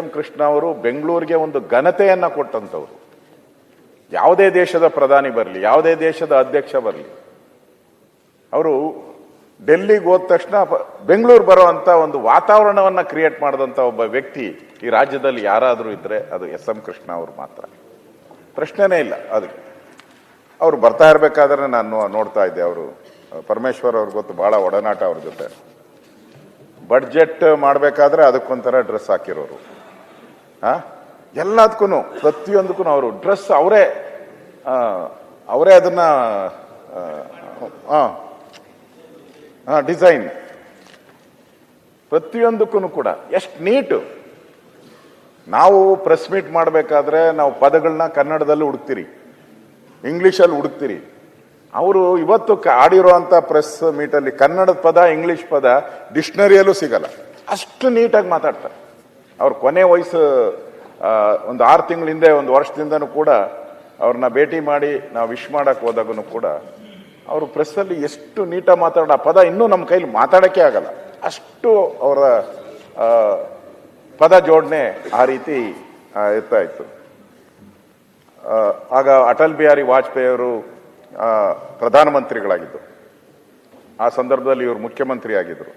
M Krishna ಅವರು ಬೆಂಗಳೂರಿಗೆ ಒಂದು ಘನತೆಯನ್ನ ಕೊಟ್ಟಂತವ್ರು. ಯಾವುದೇ ದೇಶದ ಪ್ರಧಾನಿ ಬರಲಿ, ಯಾವುದೇ ದೇಶದ ಅಧ್ಯಕ್ಷ ಬರಲಿ, ಅವರು ಡೆಲ್ಲಿಗೆ ಹೋದ ತಕ್ಷಣ ಬೆಂಗಳೂರು ಬರೋ ಅಂತ ಒಂದು ವಾತಾವರಣವನ್ನ ಕ್ರಿಯೇಟ್ ಮಾಡಿದಂತ ಒಬ್ಬ ವ್ಯಕ್ತಿ ಈ ರಾಜ್ಯದಲ್ಲಿ ಯಾರಾದರೂ ಇದ್ರೆ ಅದು ಎಸ್ ಎಂ ಕೃಷ್ಣ ಅವರು ಮಾತ್ರ. ಪ್ರಶ್ನೆನೇ ಇಲ್ಲ. ಅದಕ್ಕೆ ಅವ್ರು ಬರ್ತಾ ಇರ್ಬೇಕಾದ್ರೆ ನಾನು ನೋಡ್ತಾ ಇದ್ದೆ, ಅವರು ಪರಮೇಶ್ವರ್ ಅವ್ರಿಗೆ ಗೊತ್ತು, ಬಹಳ ಒಡನಾಟ ಅವ್ರ ಜೊತೆ. ಬಡ್ಜೆಟ್ ಮಾಡಬೇಕಾದ್ರೆ ಅದಕ್ಕೊಂಥರ ಡ್ರೆಸ್ ಹಾಕಿರೋರು, ಎಲ್ಲದಕ್ಕೂ ಪ್ರತಿಯೊಂದಕ್ಕೂ ಅವರು ಡ್ರೆಸ್ ಅವರೇ ಅದನ್ನ ಡಿಸೈನ್ ಪ್ರತಿಯೊಂದಕ್ಕೂ ಕೂಡ ಎಷ್ಟು ನೀಟು. ನಾವು ಪ್ರೆಸ್ ಮೀಟ್ ಮಾಡಬೇಕಾದ್ರೆ ನಾವು ಪದಗಳನ್ನ ಕನ್ನಡದಲ್ಲಿ ಹುಡುಕ್ತೀರಿ, ಇಂಗ್ಲಿಷಲ್ಲಿ ಹುಡುಕ್ತೀರಿ. ಅವರು ಇವತ್ತು ಆಡಿರುವಂತ ಪ್ರೆಸ್ ಮೀಟಲ್ಲಿ ಕನ್ನಡದ ಪದ, ಇಂಗ್ಲಿಷ್ ಪದ ಡಿಕ್ಷನರಿಯಲ್ಲೂ ಸಿಗಲ್ಲ, ಅಷ್ಟು ನೀಟಾಗಿ ಮಾತಾಡ್ತಾರೆ. ಅವ್ರ ಕೊನೆ ವಯಸ್ಸು ಒಂದು 6 ತಿಂಗಳ ಹಿಂದೆ, 1 ವರ್ಷದಿಂದನೂ ಕೂಡ ಅವ್ರನ್ನ ಭೇಟಿ ಮಾಡಿ ನಾವು ವಿಶ್ ಮಾಡಕ್ ಹೋದಾಗೂ ಕೂಡ ಅವರು ಪ್ರೆಸ್ಸಲ್ಲಿ ಎಷ್ಟು ನೀಟಾಗಿ ಮಾತಾಡೋ ಆ ಪದ ಇನ್ನೂ ನಮ್ಮ ಕೈಲಿ ಮಾತಾಡೋಕ್ಕೆ ಆಗಲ್ಲ, ಅಷ್ಟು ಅವರ ಪದ ಜೋಡಣೆ ಆ ರೀತಿ ಇರ್ತಾ ಇತ್ತು. ಆಗ ಅಟಲ್ ಬಿಹಾರಿ ವಾಜಪೇಯಿ ಅವರು ಪ್ರಧಾನಮಂತ್ರಿಗಳಾಗಿದ್ದರು, ಆ ಸಂದರ್ಭದಲ್ಲಿ ಇವರು ಮುಖ್ಯಮಂತ್ರಿ ಆಗಿದ್ದರು.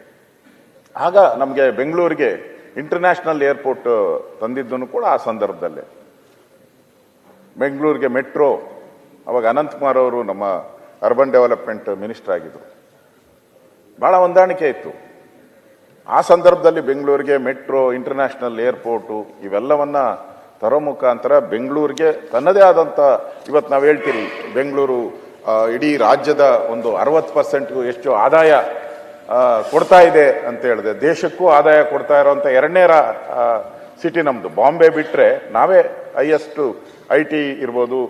ಆಗ ನಮಗೆ ಬೆಂಗಳೂರಿಗೆ ಇಂಟರ್ನ್ಯಾಷನಲ್ ಏರ್ಪೋರ್ಟ್ ತಂದಿದ್ದನು ಕೂಡ ಆ ಸಂದರ್ಭದಲ್ಲೇ. ಬೆಂಗಳೂರಿಗೆ ಮೆಟ್ರೋ, ಅವಾಗ ಅನಂತಕುಮಾರ್ ಅವರು ನಮ್ಮ ಅರ್ಬನ್ ಡೆವಲಪ್ಮೆಂಟ್ ಮಿನಿಸ್ಟರ್ ಆಗಿದ್ರು. ಬಹಳ ಹೊಂದಾಣಿಕೆ ಇತ್ತು. ಆ ಸಂದರ್ಭದಲ್ಲಿ ಬೆಂಗಳೂರಿಗೆ ಮೆಟ್ರೋ, ಇಂಟರ್ನ್ಯಾಷನಲ್ ಏರ್ಪೋರ್ಟು ಇವೆಲ್ಲವನ್ನ ತರೋ ಮುಖಾಂತರ ಬೆಂಗಳೂರಿಗೆ ತನ್ನದೇ ಆದಂಥ, ಇವತ್ತು ನಾವು ಹೇಳ್ತೀರಿ ಬೆಂಗಳೂರು ಇಡೀ ರಾಜ್ಯದ ಒಂದು 60% ಎಷ್ಟು ಆದಾಯ ಕೊಡ್ತಾ ಇದೆ ಅಂತ ಹೇಳಿದೆ. ದೇಶಕ್ಕೂ ಆದಾಯ ಕೊಡ್ತಾ ಇರೋಂಥ 2ನೇ ಸಿಟಿ ನಮ್ಮದು. ಬಾಂಬೆ ಬಿಟ್ಟರೆ ನಾವೇ ಹೈಯೆಸ್ಟ್ IT ಇರ್ಬೋದು,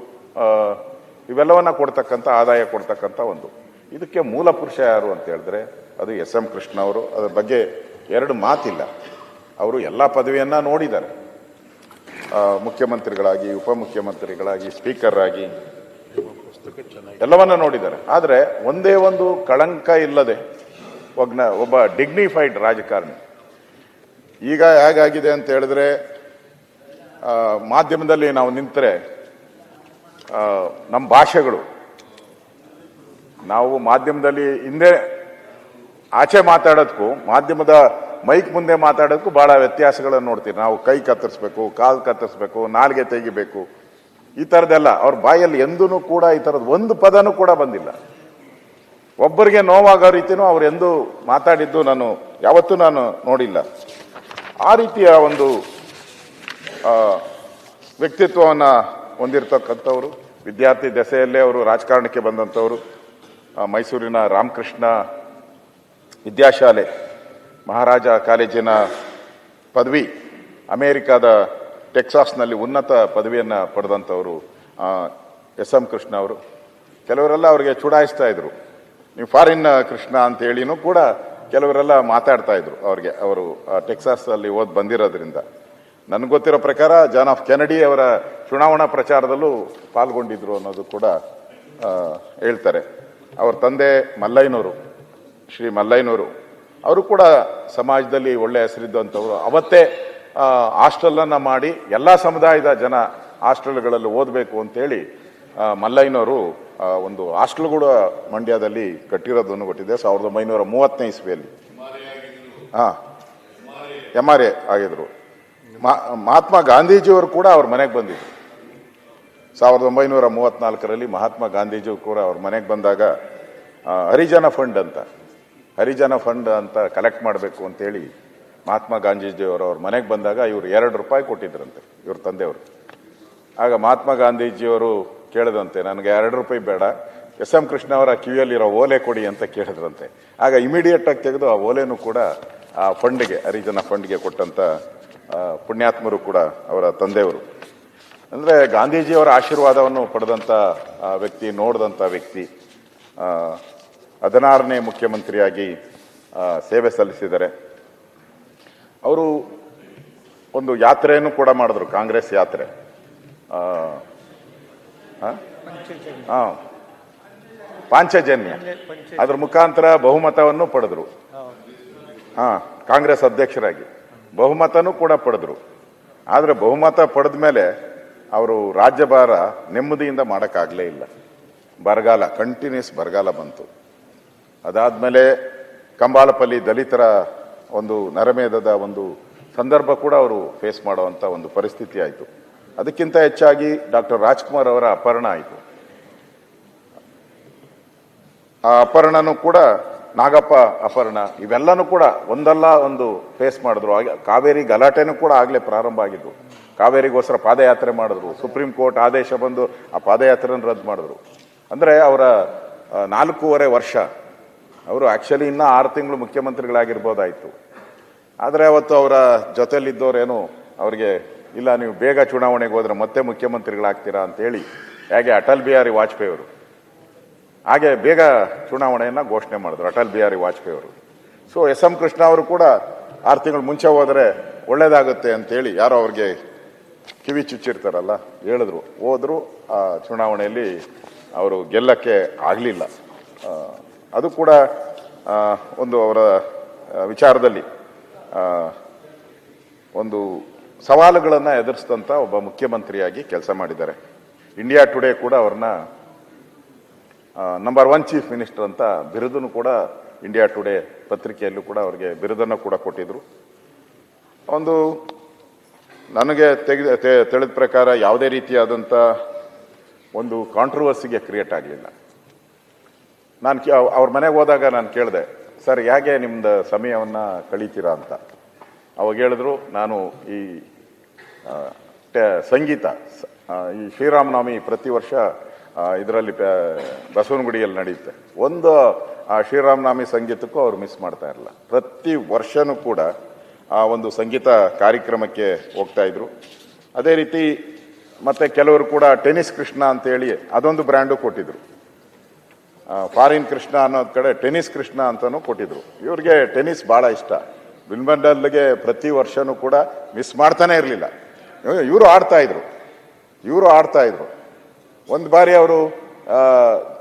ಇವೆಲ್ಲವನ್ನ ಕೊಡ್ತಕ್ಕಂಥ, ಆದಾಯ ಕೊಡ್ತಕ್ಕಂಥ ಒಂದು. ಇದಕ್ಕೆ ಮೂಲ ಪುರುಷ ಯಾರು ಅಂತ ಹೇಳಿದ್ರೆ ಅದು ಎಸ್ ಎಂ ಕೃಷ್ಣ ಅವರು. ಅದರ ಬಗ್ಗೆ 2 ಮಾತಿಲ್ಲ. ಅವರು ಎಲ್ಲ ಪದವಿಯನ್ನ ನೋಡಿದ್ದಾರೆ, ಮುಖ್ಯಮಂತ್ರಿಗಳಾಗಿ, ಉಪಮುಖ್ಯಮಂತ್ರಿಗಳಾಗಿ, ಸ್ಪೀಕರ್ ಆಗಿ ಎಲ್ಲವನ್ನ ನೋಡಿದ್ದಾರೆ. ಆದರೆ ಒಂದೇ ಒಂದು ಕಳಂಕ ಇಲ್ಲದೆ ಒಬ್ಬ ಡಿಗ್ನಿಫೈಡ್ ರಾಜಕಾರಣಿ. ಈಗ ಹೇಗಾಗಿದೆ ಅಂತ ಹೇಳಿದ್ರೆ, ಮಾಧ್ಯಮದಲ್ಲಿ ನಾವು ನಿಂತರೆ ನಮ್ಮ ಭಾಷೆಗಳು, ನಾವು ಮಾಧ್ಯಮದಲ್ಲಿ ಹಿಂದೆ ಆಚೆ ಮಾತಾಡೋದಕ್ಕೂ ಮಾಧ್ಯಮದ ಮೈಕ್ ಮುಂದೆ ಮಾತಾಡೋದಕ್ಕೂ ಬಹಳ ವ್ಯತ್ಯಾಸಗಳನ್ನು ನೋಡ್ತೀವಿ. ನಾವು ಕೈ ಕತ್ತರಿಸ್ಬೇಕು, ಕಾಲು ಕತ್ತರಿಸ್ಬೇಕು, ನಾಲಿಗೆ ತೆಗಿಬೇಕು, ಈ ಥರದ್ದೆಲ್ಲ ಅವ್ರ ಬಾಯಲ್ಲಿ ಎಂದೂ ಕೂಡ ಈ ಥರದ್ದು ಒಂದು ಪದನೂ ಕೂಡ ಬಂದಿಲ್ಲ. ಒಬ್ಬರಿಗೆ ನೋವಾಗೋ ರೀತಿಯೂ ಅವ್ರು ಎಂದೂ ಮಾತಾಡಿದ್ದು ಯಾವತ್ತೂ ನಾನು ನೋಡಿಲ್ಲ. ಆ ರೀತಿಯ ಒಂದು ವ್ಯಕ್ತಿತ್ವವನ್ನು ಹೊಂದಿರತಕ್ಕಂಥವ್ರು. ವಿದ್ಯಾರ್ಥಿ ದೆಸೆಯಲ್ಲೇ ಅವರು ರಾಜಕಾರಣಕ್ಕೆ ಬಂದಂಥವ್ರು. ಮೈಸೂರಿನ ರಾಮಕೃಷ್ಣ ವಿದ್ಯಾಶಾಲೆ, ಮಹಾರಾಜ ಕಾಲೇಜಿನ ಪದವಿ, ಅಮೇರಿಕಾದ ಟೆಕ್ಸಾಸ್ನಲ್ಲಿ ಉನ್ನತ ಪದವಿಯನ್ನು ಪಡೆದಂಥವರು ಎಸ್ ಎಂ ಕೃಷ್ಣ ಅವರು. ಕೆಲವರೆಲ್ಲ ಅವರಿಗೆ ಚುಡಾಯಿಸ್ತಾ ಇದ್ರು, ನೀವು ಫಾರಿನ್ ಕೃಷ್ಣ ಅಂತ ಹೇಳಿನೂ ಕೂಡ ಕೆಲವರೆಲ್ಲ ಮಾತಾಡ್ತಾ ಇದ್ರು ಅವ್ರಿಗೆ. ಅವರು ಟೆಕ್ಸಾಸ್ ಅಲ್ಲಿ ಓದ್ ಬಂದಿರೋದ್ರಿಂದ. ನನಗೆ ಗೊತ್ತಿರೋ ಪ್ರಕಾರ ಜಾನ್ ಆಫ್ ಕೆನಡಿ ಅವರ ಚುನಾವಣಾ ಪ್ರಚಾರದಲ್ಲೂ ಪಾಲ್ಗೊಂಡಿದ್ರು ಅನ್ನೋದು ಕೂಡ ಹೇಳ್ತಾರೆ. ಅವ್ರ ತಂದೆ ಮಲ್ಲಯ್ಯನವರು, ಶ್ರೀ ಮಲ್ಲಯ್ಯನವರು, ಅವರು ಕೂಡ ಸಮಾಜದಲ್ಲಿ ಒಳ್ಳೆ ಹೆಸರಿದ್ದಂಥವ್ರು. ಅವತ್ತೇ ಹಾಸ್ಟೆಲನ್ನು ಮಾಡಿ ಎಲ್ಲ ಸಮುದಾಯದ ಜನ ಹಾಸ್ಟೆಲ್ಗಳಲ್ಲಿ ಓದಬೇಕು ಅಂತೇಳಿ ಮಲ್ಲಯ್ಯನವರು ಒಂದು ಹಾಸ್ಟೆಲ್ ಕೂಡ ಮಂಡ್ಯದಲ್ಲಿ ಕಟ್ಟಿರೋದನ್ನು ಕೊಟ್ಟಿದೆ 1930ನೇ ಇಸ್ವಿಯಲ್ಲಿ. MRA ಆಗಿದ್ರು. ಮಹಾತ್ಮ ಗಾಂಧೀಜಿಯವರು ಕೂಡ ಅವ್ರ ಮನೆಗೆ ಬಂದಿದ್ರು 1934ರಲ್ಲಿ. ಮಹಾತ್ಮ ಗಾಂಧೀಜಿ ಕೂಡ ಅವ್ರ ಮನೆಗೆ ಬಂದಾಗ ಹರಿಜನ ಫಂಡ್ ಅಂತ ಕಲೆಕ್ಟ್ ಮಾಡಬೇಕು ಅಂತೇಳಿ ಮಹಾತ್ಮ ಗಾಂಧೀಜಿಯವರು ಅವ್ರ ಮನೆಗೆ ಬಂದಾಗ ಇವರು ₹2 ಕೊಟ್ಟಿದ್ರಂತೆ, ಇವ್ರ ತಂದೆಯವರು. ಆಗ ಮಹಾತ್ಮ ಗಾಂಧೀಜಿಯವರು ಕೇಳಿದಂತೆ, ನನಗೆ ₹2 ಬೇಡ, ಎಸ್ ಎಂ ಕೃಷ್ಣ ಅವರ ಕಿವಿಯಲ್ಲಿರೋ ಓಲೆ ಕೊಡಿ ಅಂತ ಕೇಳಿದ್ರಂತೆ. ಆಗ ಇಮಿಡಿಯೇಟ್ ಆಗಿ ತೆಗೆದು ಆ ಓಲೆನೂ ಕೂಡ ಆ ಫಂಡ್ಗೆ, ಹರಿಜನ ಫಂಡ್ಗೆ ಕೊಟ್ಟಂತ ಪುಣ್ಯಾತ್ಮರು ಕೂಡ ಅವರ ತಂದೆಯವರು. ಅಂದರೆ ಗಾಂಧೀಜಿಯವರ ಆಶೀರ್ವಾದವನ್ನು ಪಡೆದಂಥ ವ್ಯಕ್ತಿ, ನೋಡಿದಂಥ ವ್ಯಕ್ತಿ. 16ನೇ ಮುಖ್ಯಮಂತ್ರಿಯಾಗಿ ಸೇವೆ ಸಲ್ಲಿಸಿದ್ದಾರೆ. ಅವರು ಒಂದು ಯಾತ್ರೆಯನ್ನು ಕೂಡ ಮಾಡಿದ್ರು, ಕಾಂಗ್ರೆಸ್ ಯಾತ್ರೆ. ಪಾಂಚಜನ್ಯ, ಅದ್ರ ಮುಖಾಂತರ ಬಹುಮತವನ್ನು ಪಡೆದ್ರು. ಕಾಂಗ್ರೆಸ್ ಅಧ್ಯಕ್ಷರಾಗಿ ಬಹುಮತನೂ ಕೂಡ ಪಡೆದ್ರು. ಆದರೆ ಬಹುಮತ ಪಡೆದ ಮೇಲೆ ಅವರು ರಾಜ್ಯಭಾರ ನೆಮ್ಮದಿಯಿಂದ ಮಾಡೋಕ್ಕಾಗಲೇ ಇಲ್ಲ. ಬರಗಾಲ, ಕಂಟಿನ್ಯೂಸ್ ಬರಗಾಲ ಬಂತು. ಅದಾದಮೇಲೆ ಕಂಬಾಲಪಲ್ಲಿ ದಲಿತರ ಒಂದು ನರಮೇಧದ ಒಂದು ಸಂದರ್ಭ ಕೂಡ ಅವರು ಫೇಸ್ ಮಾಡುವಂಥ ಒಂದು ಪರಿಸ್ಥಿತಿ ಆಯಿತು. ಅದಕ್ಕಿಂತ ಹೆಚ್ಚಾಗಿ ಡಾಕ್ಟರ್ ರಾಜ್ಕುಮಾರ್ ಅವರ ಅಪಹರಣ ಆಯಿತು. ಆ ಅಪಹರಣನೂ ಕೂಡ ನಾಗಪ್ಪ ಅಪಹರಣ, ಇವೆಲ್ಲನೂ ಕೂಡ ಒಂದಲ್ಲ ಒಂದು ಫೇಸ್ ಮಾಡಿದ್ರು. ಕಾವೇರಿ ಗಲಾಟೆನೂ ಕೂಡ ಆಗಲೇ ಪ್ರಾರಂಭ ಆಗಿದ್ದು. ಕಾವೇರಿಗೋಸ್ಕರ ಪಾದಯಾತ್ರೆ ಮಾಡಿದ್ರು. ಸುಪ್ರೀಂ ಕೋರ್ಟ್ ಆದೇಶ ಬಂದು ಆ ಪಾದಯಾತ್ರೆಯನ್ನು ರದ್ದು ಮಾಡಿದ್ರು. ಅಂದರೆ ಅವರ 4.5 ವರ್ಷ ಅವರು ಆ್ಯಕ್ಚುಲಿ ಇನ್ನೂ 6 ತಿಂಗಳು ಮುಖ್ಯಮಂತ್ರಿಗಳಾಗಿರ್ಬೋದಾಯಿತು. ಆದರೆ ಅವತ್ತು ಅವರ ಜೊತೆಯಲ್ಲಿದ್ದವರೇನು ಅವ್ರಿಗೆ ಇಲ್ಲ, ನೀವು ಬೇಗ ಚುನಾವಣೆಗೆ ಹೋದ್ರೆ ಮತ್ತೆ ಮುಖ್ಯಮಂತ್ರಿಗಳಾಗ್ತೀರಾ ಅಂತೇಳಿ, ಹೇಗೆ ಅಟಲ್ ಬಿಹಾರಿ ವಾಜಪೇಯಿ ಅವರು ಹಾಗೆ ಬೇಗ ಚುನಾವಣೆಯನ್ನು ಘೋಷಣೆ ಮಾಡಿದ್ರು ಅಟಲ್ ಬಿಹಾರಿ ವಾಜಪೇಯಿ ಅವರು. So SM. ಕೃಷ್ಣ ಅವರು ಕೂಡ 6 ತಿಂಗಳು ಮುಂಚೆ ಹೋದರೆ ಒಳ್ಳೇದಾಗುತ್ತೆ ಅಂತೇಳಿ ಯಾರೋ ಅವ್ರಿಗೆ ಕಿವಿ ಚುಚ್ಚಿರ್ತಾರಲ್ಲ ಹೇಳಿದ್ರು. ಹೋದ್ರು. ಆ ಚುನಾವಣೆಯಲ್ಲಿ ಅವರು ಗೆಲ್ಲಕ್ಕೆ ಆಗಲಿಲ್ಲ. ಅದು ಕೂಡ ಒಂದು ಅವರ ವಿಚಾರದಲ್ಲಿ ಒಂದು ಸವಾಲುಗಳನ್ನು ಎದುರಿಸಿದಂಥ ಒಬ್ಬ ಮುಖ್ಯಮಂತ್ರಿಯಾಗಿ ಕೆಲಸ ಮಾಡಿದ್ದಾರೆ. ಇಂಡಿಯಾ ಟುಡೇ ಕೂಡ ಅವ್ರನ್ನ ನಂಬರ್ 1 ಚೀಫ್ ಮಿನಿಸ್ಟರ್ ಅಂತ ಬಿರುದನ್ನು ಕೂಡ ಇಂಡಿಯಾ ಟುಡೇ ಪತ್ರಿಕೆಯಲ್ಲೂ ಕೂಡ ಅವರಿಗೆ ಬಿರುದನ್ನು ಕೂಡ ಕೊಟ್ಟಿದ್ರು. ಒಂದು ನನಗೆ ತಿಳಿದ ಪ್ರಕಾರ ಯಾವುದೇ ರೀತಿಯಾದಂಥ ಒಂದು ಕಾಂಟ್ರವರ್ಸಿಗೆ ಕ್ರಿಯೇಟ್ ಆಗಲಿಲ್ಲ. ನಾನು ಅವ್ರ ಮನೆಗೆ ಹೋದಾಗ ನಾನು ಕೇಳಿದೆ, ಸರ್ ಹೇಗೆ ನಿಮ್ದು ಸಮಯವನ್ನು ಕಳೀತೀರಾ ಅಂತ. ಅವಾಗ ಹೇಳಿದ್ರು, ನಾನು ಈ ಸಂಗೀತ, ಈ ಶ್ರೀರಾಮನವಮಿ ಪ್ರತಿ ವರ್ಷ ಇದರಲ್ಲಿ ಬಸವನಗುಡಿಯಲ್ಲಿ ನಡೆಯುತ್ತೆ. ಒಂದು ಆ ಶ್ರೀರಾಮನವಮಿ ಸಂಗೀತಕ್ಕೂ ಅವ್ರು ಮಿಸ್ ಮಾಡ್ತಾ ಇರಲಿಲ್ಲ. ಪ್ರತಿ ವರ್ಷನೂ ಕೂಡ ಆ ಒಂದು ಸಂಗೀತ ಕಾರ್ಯಕ್ರಮಕ್ಕೆ ಹೋಗ್ತಾ ಇದ್ರು. ಅದೇ ರೀತಿ ಮತ್ತೆ ಕೆಲವರು ಕೂಡ ಟೆನ್ನಿಸ್ ಕೃಷ್ಣ ಅಂತೇಳಿ ಅದೊಂದು ಬ್ರ್ಯಾಂಡು ಕೊಟ್ಟಿದ್ರು. ಫಾರಿನ್ ಕೃಷ್ಣ ಅನ್ನೋದ್ ಕಡೆ ಟೆನ್ನಿಸ್ ಕೃಷ್ಣ ಅಂತಲೂ ಕೊಟ್ಟಿದ್ರು. ಇವ್ರಿಗೆ ಟೆನ್ನಿಸ್ ಭಾಳ ಇಷ್ಟ. ವಿಂಬಲ್ಡನ್ಗೆ ಪ್ರತಿ ವರ್ಷನೂ ಕೂಡ ಮಿಸ್ ಮಾಡ್ತಾನೆ ಇರಲಿಲ್ಲ. ಇವರು ಆಡ್ತಾ ಇದ್ರು. ಒಂದು ಬಾರಿ ಅವರು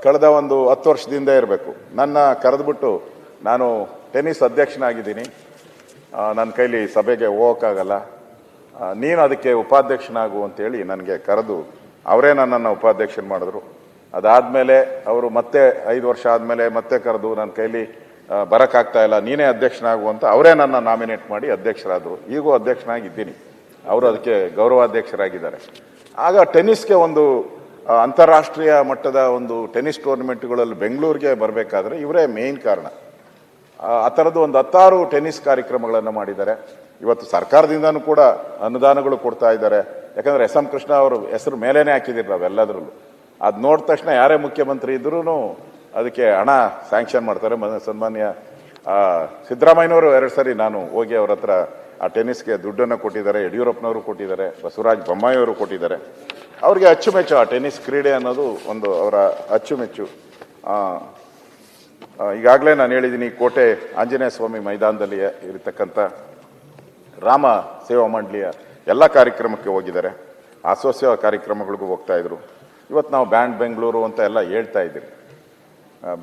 ಕಳೆದ ಒಂದು 10 ವರ್ಷದಿಂದ ಇರಬೇಕು, ನನ್ನ ಕರೆದ್ಬಿಟ್ಟು, ನಾನು ಟೆನ್ನಿಸ್ ಅಧ್ಯಕ್ಷನಾಗಿದ್ದೀನಿ, ನನ್ನ ಕೈಲಿ ಸಭೆಗೆ ಹೋಗೋಕ್ಕಾಗಲ್ಲ, ನೀನು ಅದಕ್ಕೆ ಉಪಾಧ್ಯಕ್ಷನಾಗು ಅಂತೇಳಿ ನನಗೆ ಕರೆದು ಅವರೇ ನನ್ನನ್ನು ಉಪಾಧ್ಯಕ್ಷನ ಮಾಡಿದ್ರು. ಅದಾದಮೇಲೆ ಅವರು ಮತ್ತೆ 5 ವರ್ಷ ಆದಮೇಲೆ ಮತ್ತೆ ಕರೆದು ನನ್ನ ಕೈಲಿ ಬರೋಕ್ಕಾಗ್ತಾ ಇಲ್ಲ, ನೀನೇ ಅಧ್ಯಕ್ಷನಾಗು ಅಂತ ಅವರೇ ನನ್ನ ನಾಮಿನೇಟ್ ಮಾಡಿ ಅಧ್ಯಕ್ಷರಾದರು. ಈಗೂ ಅಧ್ಯಕ್ಷನಾಗಿದ್ದೀನಿ, ಅವರು ಅದಕ್ಕೆ ಗೌರವಾಧ್ಯಕ್ಷರಾಗಿದ್ದಾರೆ. ಆಗ ಟೆನ್ನಿಸ್ಗೆ ಒಂದು ಅಂತಾರಾಷ್ಟ್ರೀಯ ಮಟ್ಟದ ಒಂದು ಟೆನ್ನಿಸ್ ಟೂರ್ನಮೆಂಟ್ಗಳಲ್ಲಿ ಬೆಂಗಳೂರಿಗೆ ಬರಬೇಕಾದ್ರೆ ಇವರೇ ಮೇನ್ ಕಾರಣ. ಆ ಥರದ್ದು ಒಂದು 10 ಟೆನ್ನಿಸ್ ಕಾರ್ಯಕ್ರಮಗಳನ್ನು ಮಾಡಿದ್ದಾರೆ. ಇವತ್ತು ಸರ್ಕಾರದಿಂದನೂ ಕೂಡ ಅನುದಾನಗಳು ಕೊಡ್ತಾ ಇದ್ದಾರೆ. ಯಾಕಂದರೆ ಎಸ್.ಎಂ. ಕೃಷ್ಣ ಅವರು ಹೆಸರು ಮೇಲೇನೆ ಹಾಕಿದಿಲ್ಲ ಅವೆಲ್ಲದರಲ್ಲೂ. ಅದು ನೋಡಿದ ತಕ್ಷಣ ಯಾರೇ ಮುಖ್ಯಮಂತ್ರಿ ಇದ್ರೂ ಅದಕ್ಕೆ ಹಣ ಸ್ಯಾಂಕ್ಷನ್ ಮಾಡ್ತಾರೆ. ಸನ್ಮಾನ್ಯ ಸಿದ್ದರಾಮಯ್ಯನವರು 2 ಸರಿ ನಾನು ಹೋಗಿ ಅವ್ರ ಹತ್ರ ಆ ಟೆನ್ನಿಸ್ಗೆ ದುಡ್ಡನ್ನು ಕೊಟ್ಟಿದ್ದಾರೆ. ಯಡಿಯೂರಪ್ಪನವರು ಕೊಟ್ಟಿದ್ದಾರೆ, ಬಸವರಾಜ ಬೊಮ್ಮಾಯಿ ಅವರು ಕೊಟ್ಟಿದ್ದಾರೆ. ಅವ್ರಿಗೆ ಅಚ್ಚುಮೆಚ್ಚು ಆ ಟೆನ್ನಿಸ್ ಕ್ರೀಡೆ ಅನ್ನೋದು ಒಂದು ಅವರ ಅಚ್ಚುಮೆಚ್ಚು. ಈಗಾಗಲೇ ನಾನು ಹೇಳಿದ್ದೀನಿ, ಕೋಟೆ ಆಂಜನೇಯ ಸ್ವಾಮಿ ಮೈದಾನದಲ್ಲಿ ಇರತಕ್ಕಂಥ ರಾಮ ಸೇವಾ ಮಂಡಳಿಯ ಎಲ್ಲ ಕಾರ್ಯಕ್ರಮಕ್ಕೆ ಹೋಗಿದ್ದಾರೆ. ಆಸೋಸ್ಯ ಕಾರ್ಯಕ್ರಮಗಳಿಗೂ ಹೋಗ್ತಾ ಇದ್ರು. ಇವತ್ತು ನಾವು ಬ್ರ್ಯಾಂಡ್ ಬೆಂಗಳೂರು ಅಂತ ಎಲ್ಲ ಹೇಳ್ತಾ ಇದ್ದೀರಿ.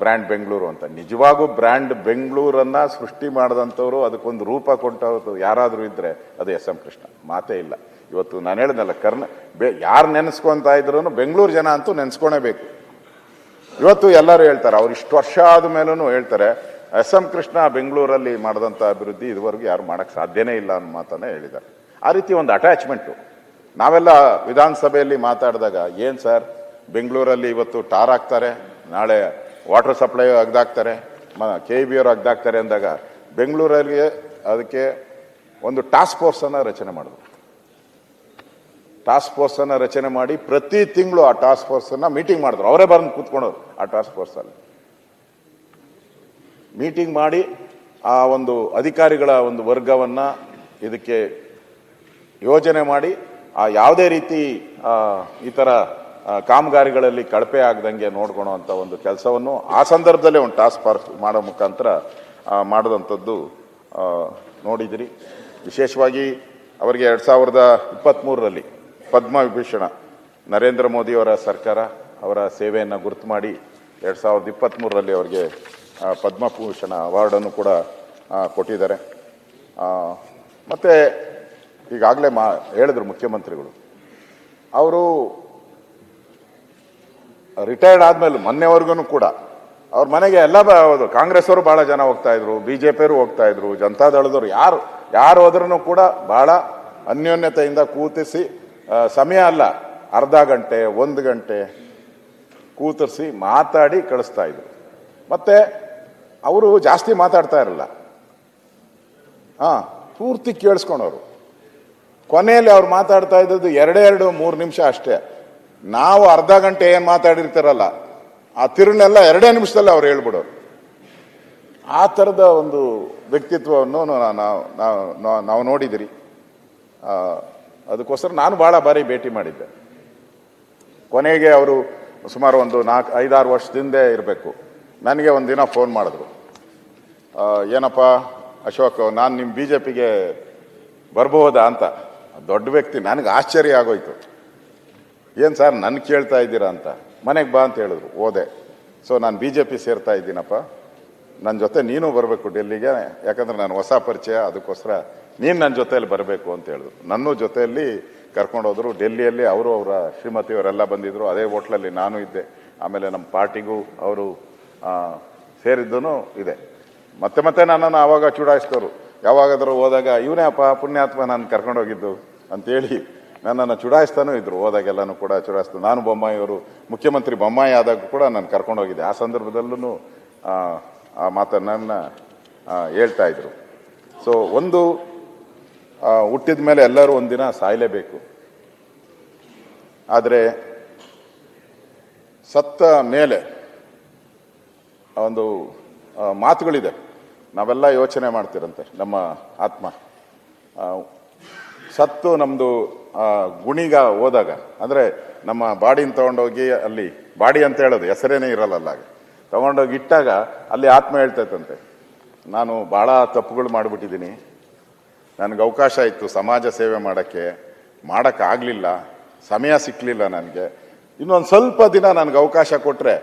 ಬ್ರ್ಯಾಂಡ್ ಬೆಂಗಳೂರು ಅಂತ ನಿಜವಾಗೂ ಬ್ರ್ಯಾಂಡ್ ಬೆಂಗಳೂರನ್ನು ಸೃಷ್ಟಿ ಮಾಡಿದಂಥವ್ರು, ಅದಕ್ಕೊಂದು ರೂಪ ಕೊಟ್ಟವ್ರು ಯಾರಾದರೂ ಇದ್ದರೆ ಅದು ಎಸ್.ಎಂ. ಕೃಷ್ಣ, ಮಾತೇ ಇಲ್ಲ. ಇವತ್ತು ನಾನು ಹೇಳಿದ್ನಲ್ಲ, ಯಾರು ನೆನೆಸ್ಕೊತಾ ಇದ್ರು ಬೆಂಗಳೂರು ಜನ ಅಂತೂ ನೆನೆಸ್ಕೊಳೇಬೇಕು. ಇವತ್ತು ಎಲ್ಲರೂ ಹೇಳ್ತಾರೆ, ಅವ್ರು ಇಷ್ಟು ವರ್ಷ ಆದ ಮೇಲೂ ಹೇಳ್ತಾರೆ, ಎಸ್.ಎಂ. ಕೃಷ್ಣ ಬೆಂಗಳೂರಲ್ಲಿ ಮಾಡಿದಂಥ ಅಭಿವೃದ್ಧಿ ಇದುವರೆಗೂ ಯಾರು ಮಾಡೋಕ್ಕೆ ಸಾಧ್ಯನೇ ಇಲ್ಲ ಅನ್ನೋ ಮಾತನ್ನೇ ಹೇಳಿದ್ದಾರೆ. ಆ ರೀತಿ ಒಂದು ಅಟ್ಯಾಚ್ಮೆಂಟು. ನಾವೆಲ್ಲ ವಿಧಾನಸಭೆಯಲ್ಲಿ ಮಾತಾಡಿದಾಗ, ಏನು ಸರ್ ಬೆಂಗಳೂರಲ್ಲಿ ಇವತ್ತು ಟಾರ್ ಹಾಕ್ತಾರೆ, ನಾಳೆ ವಾಟರ್ ಸಪ್ಲೈ ಅಗ್ದಾಕ್ತಾರೆ, KEB ಅವರು ಅಗ್ದಾಕ್ತಾರೆ ಅಂದಾಗ ಬೆಂಗಳೂರಲ್ಲಿ ಅದಕ್ಕೆ ಒಂದು ಟಾಸ್ಕ್ ಫೋರ್ಸನ್ನು ರಚನೆ ಮಾಡಿದ್ರು. ಟಾಸ್ಕ್ ಫೋರ್ಸನ್ನು ರಚನೆ ಮಾಡಿ ಪ್ರತಿ ತಿಂಗಳು ಆ ಟಾಸ್ಕ್ ಫೋರ್ಸನ್ನು ಮೀಟಿಂಗ್ ಮಾಡಿದ್ರು. ಅವರೇ ಬಂದು ಕೂತ್ಕೊಂಡವ್ರು ಆ ಟಾಸ್ಕ್ ಫೋರ್ಸಲ್ಲಿ ಮೀಟಿಂಗ್ ಮಾಡಿ ಆ ಒಂದು ಅಧಿಕಾರಿಗಳ ಒಂದು ವರ್ಗವನ್ನು ಇದಕ್ಕೆ ಯೋಜನೆ ಮಾಡಿ ಆ ಯಾವುದೇ ರೀತಿ ಈ ಥರ ಕಾಮಗಾರಿಗಳಲ್ಲಿ ಕಳಪೆ ಆಗದಂಗೆ ನೋಡ್ಕೊಳ್ಳೋವಂಥ ಒಂದು ಕೆಲಸವನ್ನು ಆ ಸಂದರ್ಭದಲ್ಲೇ ಒಂದು ಟಾಸ್ಕ್ ಫೋರ್ಸ್ ಮಾಡೋ ಮುಖಾಂತರ ಮಾಡಿದಂಥದ್ದು ನೋಡಿದಿರಿ. ವಿಶೇಷವಾಗಿ ಅವರಿಗೆ 2023ರಲ್ಲಿ ಪದ್ಮವಿಭೂಷಣ ನರೇಂದ್ರ ಮೋದಿಯವರ ಸರ್ಕಾರ ಅವರ ಸೇವೆಯನ್ನು ಗುರುತು ಮಾಡಿ 2023ರಲ್ಲಿ ಅವರಿಗೆ ಪದ್ಮಭೂಷಣ ಅವಾರ್ಡನ್ನು ಕೂಡ ಕೊಟ್ಟಿದ್ದಾರೆ. ಮತ್ತು ಈಗಾಗಲೇ ಹೇಳಿದ್ರು ಮುಖ್ಯಮಂತ್ರಿಗಳು. ಅವರು ರಿಟೈರ್ಡ್ ಆದಮೇಲೆ ಮೊನ್ನೆವರೆಗೂ ಕೂಡ ಅವ್ರ ಮನೆಗೆ ಎಲ್ಲ ಕಾಂಗ್ರೆಸ್ ಅವರು ಭಾಳ ಜನ ಹೋಗ್ತಾ ಇದ್ರು, BJP ಹೋಗ್ತಾ ಇದ್ರು, ಜನತಾದಳದವರು ಯಾರು ಹೋದ್ರೂ ಕೂಡ ಭಾಳ ಅನ್ಯೋನ್ಯತೆಯಿಂದ ಕೂತಿಸಿ, ಸಮಯ ಅಲ್ಲ ಅರ್ಧ ಗಂಟೆ 1 ಗಂಟೆ ಕೂತಿಸಿ ಮಾತಾಡಿ ಕಳಿಸ್ತಾ ಇದ್ರು. ಮತ್ತೆ ಅವರು ಜಾಸ್ತಿ ಮಾತಾಡ್ತಾ ಇರಲ್ಲ, ಪೂರ್ತಿ ಕೇಳಿಸ್ಕೊಂಡವರು. ಕೊನೆಯಲ್ಲಿ ಅವ್ರು ಮಾತಾಡ್ತಾ ಇದ್ದದ್ದು 2-3 ನಿಮಿಷ ಅಷ್ಟೇ. ನಾವು ಅರ್ಧ ಗಂಟೆ ಏನು ಮಾತಾಡಿರ್ತಾರಲ್ಲ ಆ ತಿರುನೆಲ್ಲ 2 ನಿಮಿಷದಲ್ಲಿ ಅವ್ರು ಹೇಳ್ಬಿಡೋರು. ಆ ಥರದ ಒಂದು ವ್ಯಕ್ತಿತ್ವವನ್ನು ನಾವು ನೋಡಿದಿರಿ. ಅದಕ್ಕೋಸ್ಕರ ನಾನು ಭಾಳ ಬಾರಿ ಭೇಟಿ ಮಾಡಿದ್ದೆ. ಕೊನೆಗೆ ಅವರು ಸುಮಾರು ಒಂದು 4-5-6 ವರ್ಷದಿಂದ ಇರಬೇಕು, ನನಗೆ ಒಂದು ದಿನ ಫೋನ್ ಮಾಡಿದ್ರು. ಏನಪ್ಪ ಅಶೋಕ್, ನಾನು ನಿಮ್ಮ BJPಗೆ ಬರ್ಬೋದಾ ಅಂತ. ದೊಡ್ಡ ವ್ಯಕ್ತಿ, ನನಗೆ ಆಶ್ಚರ್ಯ ಆಗೋಯ್ತು. ಏನು ಸರ್ ನನ್ನ ಕೇಳ್ತಾ ಇದ್ದೀರಾ ಅಂತ. ಮನೆಗೆ ಬಾ ಅಂತ ಹೇಳಿದ್ರು, ಹೋದೆ. ಸೊ ನಾನು BJP ಸೇರ್ತಾ ಇದ್ದೀನಪ್ಪ, ನನ್ನ ಜೊತೆ ನೀನು ಬರಬೇಕು ಡೆಲ್ಲಿಗೆ, ಯಾಕಂದ್ರೆ ನಾನು ಹೊಸ ಪರಿಚಯ, ಅದಕ್ಕೋಸ್ಕರ ನೀನು ನನ್ನ ಜೊತೆಯಲ್ಲಿ ಬರಬೇಕು ಅಂತ ಹೇಳಿದ್ರು. ನನ್ನ ಜೊತೆಯಲ್ಲಿ ಕರ್ಕೊಂಡೋದ್ರು. ಡೆಲ್ಲಿಯಲ್ಲಿ ಅವರು ಅವರ ಶ್ರೀಮತಿಯವರೆಲ್ಲ ಬಂದಿದ್ದರು. ಅದೇ ಹೋಟ್ಲಲ್ಲಿ ನಾನು ಇದ್ದೆ. ಆಮೇಲೆ ನಮ್ಮ ಪಾರ್ಟಿಗೂ ಅವರು ಸೇರಿದ್ದೂ ಇದೆ. ಮತ್ತೆ ನನ್ನನ್ನು ಆವಾಗ ಚುಡಾಯಿಸಿದವರು. ಯಾವಾಗಾದರೂ ಹೋದಾಗ ಇವನೇ ಅಪ್ಪ ಪುಣ್ಯಾತ್ಮ ನಾನು ಕರ್ಕೊಂಡೋಗಿದ್ದು ಅಂತೇಳಿ ನನ್ನನ್ನು ಚುಡಾಯಿಸ್ತಾನೂ ಇದ್ರು. ಹೋದಾಗೆಲ್ಲನೂ ಕೂಡ ಚುಡಾಯಿಸ್ತಾರೆ. ನಾನು ಬೊಮ್ಮಾಯಿಯವರು ಮುಖ್ಯಮಂತ್ರಿ ಬೊಮ್ಮಾಯಿ ಆದಾಗ ಕೂಡ ನಾನು ಕರ್ಕೊಂಡೋಗಿದ್ದೆ. ಆ ಸಂದರ್ಭದಲ್ಲೂ ಆ ಮಾತನ್ನು ಹೇಳ್ತಾ ಇದ್ರು. ಸೊ ಒಂದು ಹುಟ್ಟಿದ ಮೇಲೆ ಎಲ್ಲರೂ ಒಂದಿನ ಸಾಯಲೇಬೇಕು. ಆದರೆ ಸತ್ತ ಮೇಲೆ ಒಂದು ಮಾತುಗಳಿದೆ, ನಾವೆಲ್ಲ ಯೋಚನೆ ಮಾಡ್ತಿರಂತೆ ನಮ್ಮ ಆತ್ಮ. ಸತ್ತು ನಮ್ಮದು ಗುಣಿಗ ಹೋದಾಗ, ಅಂದರೆ ನಮ್ಮ ಬಾಡಿನ ತೊಗೊಂಡೋಗಿ ಅಲ್ಲಿ, ಬಾಡಿ ಅಂತ ಹೇಳೋದು ಹೆಸರೇನೇ ಇರಲ್ಲ, ತೊಗೊಂಡೋಗಿ ಇಟ್ಟಾಗ ಅಲ್ಲಿ ಆತ್ಮ ಹೇಳ್ತೈತಂತೆ, ನಾನು ಭಾಳ ತಪ್ಪುಗಳು ಮಾಡಿಬಿಟ್ಟಿದ್ದೀನಿ, ನನಗೆ ಅವಕಾಶ ಇತ್ತು ಸಮಾಜ ಸೇವೆ ಮಾಡೋಕ್ಕಾಗಲಿಲ್ಲ, ಸಮಯ ಸಿಕ್ಕಲಿಲ್ಲ ನನಗೆ, ಇನ್ನೊಂದು ಸ್ವಲ್ಪ ದಿನ ನನಗೆ ಅವಕಾಶ ಕೊಟ್ಟರೆ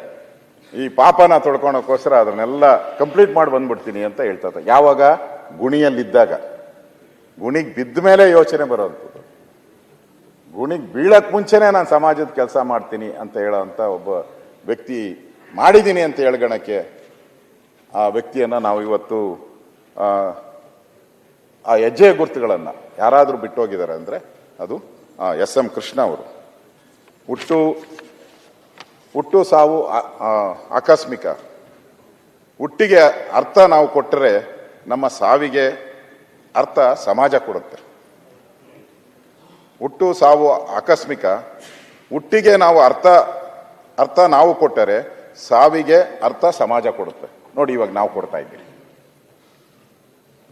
ಈ ಪಾಪನ ತೊಳ್ಕೊಳಕ್ಕೋಸ್ಕರ ಅದನ್ನೆಲ್ಲ ಕಂಪ್ಲೀಟ್ ಮಾಡಿ ಬಂದ್ಬಿಡ್ತೀನಿ ಅಂತ ಹೇಳ್ತದೆ. ಯಾವಾಗ? ಗುಣಿಯಲ್ಲಿದ್ದಾಗ. ಗುಣಿಗೆ ಬಿದ್ದ ಮೇಲೆ ಯೋಚನೆ ಬರೋವಂಥದ್ದು. ಗುಣಿಗೆ ಬೀಳಕ್ಕೆ ಮುಂಚೆನೇ ನಾನು ಸಮಾಜದ ಕೆಲಸ ಮಾಡ್ತೀನಿ ಅಂತ ಹೇಳೋವಂಥ ಒಬ್ಬ ವ್ಯಕ್ತಿ ಮಾಡಿದ್ದೀನಿ ಅಂತ ಹೇಳ್ಗಣಕ್ಕೆ ಆ ವ್ಯಕ್ತಿಯನ್ನು ನಾವು ಇವತ್ತು ಆ ಹೆಜ್ಜೆ ಗುರುತುಗಳನ್ನು ಯಾರಾದರೂ ಬಿಟ್ಟೋಗಿದ್ದಾರೆ ಅಂದರೆ ಅದು SM ಕೃಷ್ಣ ಅವರು. ಹುಟ್ಟು ಸಾವು ಆಕಸ್ಮಿಕ. ಹುಟ್ಟಿಗೆ ಅರ್ಥ ನಾವು ಕೊಟ್ಟರೆ ನಮ್ಮ ಸಾವಿಗೆ ಅರ್ಥ ಸಮಾಜ ಕೊಡುತ್ತೆ. ಹುಟ್ಟು ಸಾವು ಆಕಸ್ಮಿಕ. ಹುಟ್ಟಿಗೆ ನಾವು ಅರ್ಥ ನಾವು ಕೊಟ್ಟರೆ ಸಾವಿಗೆ ಅರ್ಥ ಸಮಾಜ ಕೊಡುತ್ತೆ. ನೋಡಿ ಇವಾಗ ನಾವು ಕೊಡ್ತಾ ಇದ್ದೀವಿ.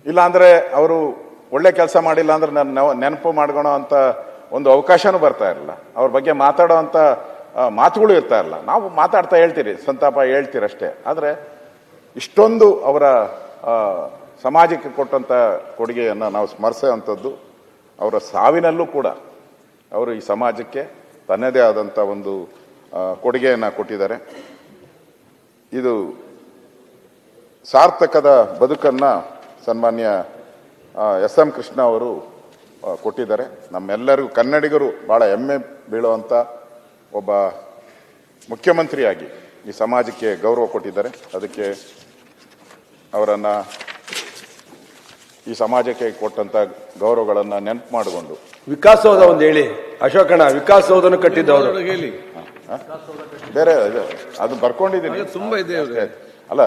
ಇಲ್ಲಾಂದರೆ ಅವರು ಒಳ್ಳೆ ಕೆಲಸ ಮಾಡಿಲ್ಲ ಅಂದ್ರೆ ನನ್ನ ನೆನಪು ಮಾಡ್ಕೊಳೋ ಅಂತ ಒಂದು ಅವಕಾಶನೂ ಬರ್ತಾ ಇರಲಿಲ್ಲ. ಅವ್ರ ಬಗ್ಗೆ ಮಾತಾಡೋ ಅಂಥ ಮಾತುಗಳು ಇರ್ತಾ ಇರಲ್ಲ. ನಾವು ಮಾತಾಡ್ತಾ ಹೇಳ್ತೀರಿ, ಸಂತಾಪ ಹೇಳ್ತೀರಷ್ಟೇ. ಆದರೆ ಇಷ್ಟೊಂದು ಅವರ ಸಮಾಜಕ್ಕೆ ಕೊಟ್ಟಂಥ ಕೊಡುಗೆಯನ್ನು ನಾವು ಸ್ಮರಿಸೋವಂಥದ್ದು ಅವರ ಸಾವಿನಲ್ಲೂ ಕೂಡ ಅವರು ಈ ಸಮಾಜಕ್ಕೆ ತನ್ನದೇ ಆದಂಥ ಒಂದು ಕೊಡುಗೆಯನ್ನು ಕೊಟ್ಟಿದ್ದಾರೆ. ಇದು ಸಾರ್ಥಕದ ಬದುಕನ್ನು ಸನ್ಮಾನ್ಯ SM ಕೃಷ್ಣ ಅವರು ಕೊಟ್ಟಿದ್ದಾರೆ. ನಮ್ಮೆಲ್ಲರಿಗೂ ಕನ್ನಡಿಗರು ಭಾಳ ಹೆಮ್ಮೆ ಬೀಳುವಂಥ ಒಬ್ಬ ಮುಖ್ಯಮಂತ್ರಿಯಾಗಿ ಈ ಸಮಾಜಕ್ಕೆ ಗೌರವ ಕೊಟ್ಟಿದ್ದಾರೆ. ಅದಕ್ಕೆ ಅವರನ್ನು ಈ ಸಮಾಜಕ್ಕೆ ಕೊಟ್ಟಂಥ ಗೌರವಗಳನ್ನು ನೆನಪು ಮಾಡಿಕೊಂಡು ವಿಕಾಸೌಧ ಒಂದು ಹೇಳಿ ಅಶೋಕಣ್ಣ, ವಿಕಾಸೌಧನ ಕಟ್ಟಿದ್ದವರು ಹೇಳಿ. ಬೇರೆ ಅದು ಬರ್ಕೊಂಡಿದ್ದೀನಿ ತುಂಬಾ ಇದೆ. ಅಲ್ಲ,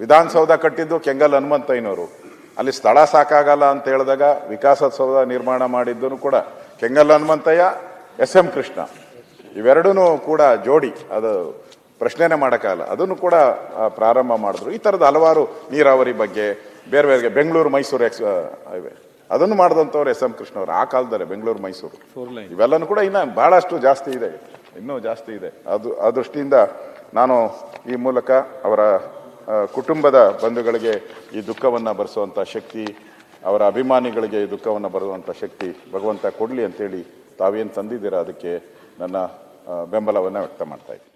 ವಿಧಾನಸೌಧ ಕಟ್ಟಿದ್ದು ಕೆಂಗಲ್ ಹನುಮಂತಯ್ಯನವರು. ಅಲ್ಲಿ ಸ್ಥಳ ಸಾಕಾಗಲ್ಲ ಅಂತ ಹೇಳಿದಾಗ ವಿಕಾಸಸೌಧ ನಿರ್ಮಾಣ ಮಾಡಿದ್ದನು ಕೂಡ ಕೆಂಗಲ್ ಹನುಮಂತಯ್ಯ, SM ಕೃಷ್ಣ. ಇವೆರಡೂ ಕೂಡ ಜೋಡಿ, ಅದು ಪ್ರಶ್ನೆನೇ ಮಾಡೋಕ್ಕಾಗಲ್ಲ. ಅದನ್ನು ಕೂಡ ಪ್ರಾರಂಭ ಮಾಡಿದ್ರು. ಈ ಥರದ ಹಲವಾರು ನೀರಾವರಿ ಬಗ್ಗೆ ಬೇರೆ ಬೇರೆ ಬೆಂಗಳೂರು ಮೈಸೂರು ಹೈವೇ ಅದನ್ನು ಮಾಡಿದಂಥವ್ರು SM ಕೃಷ್ಣ ಅವರು. ಆ ಕಾಲದಲ್ಲಿ ಬೆಂಗಳೂರು ಮೈಸೂರು ಇವೆಲ್ಲನೂ ಕೂಡ ಇನ್ನೂ ಭಾಳಷ್ಟು ಜಾಸ್ತಿ ಇದೆ, ಇನ್ನೂ ಜಾಸ್ತಿ ಇದೆ. ಆ ದೃಷ್ಟಿಯಿಂದ ನಾನು ಈ ಮೂಲಕ ಅವರ ಕುಟುಂಬದ ಬಂಧುಗಳಿಗೆ ಈ ದುಃಖವನ್ನು ಭರಿಸುವಂಥ ಶಕ್ತಿ, ಅವರ ಅಭಿಮಾನಿಗಳಿಗೆ ಈ ದುಃಖವನ್ನು ಬರುವಂಥ ಶಕ್ತಿ ಭಗವಂತ ಕೊಡಲಿ ಅಂತೇಳಿ ತಾವೇನು ತಂದಿದ್ದೀರಾ ಅದಕ್ಕೆ ನನ್ನ ಬೆಂಬಲವನ್ನು ವ್ಯಕ್ತ ಮಾಡ್ತಾ ಇದ್ದೀನಿ.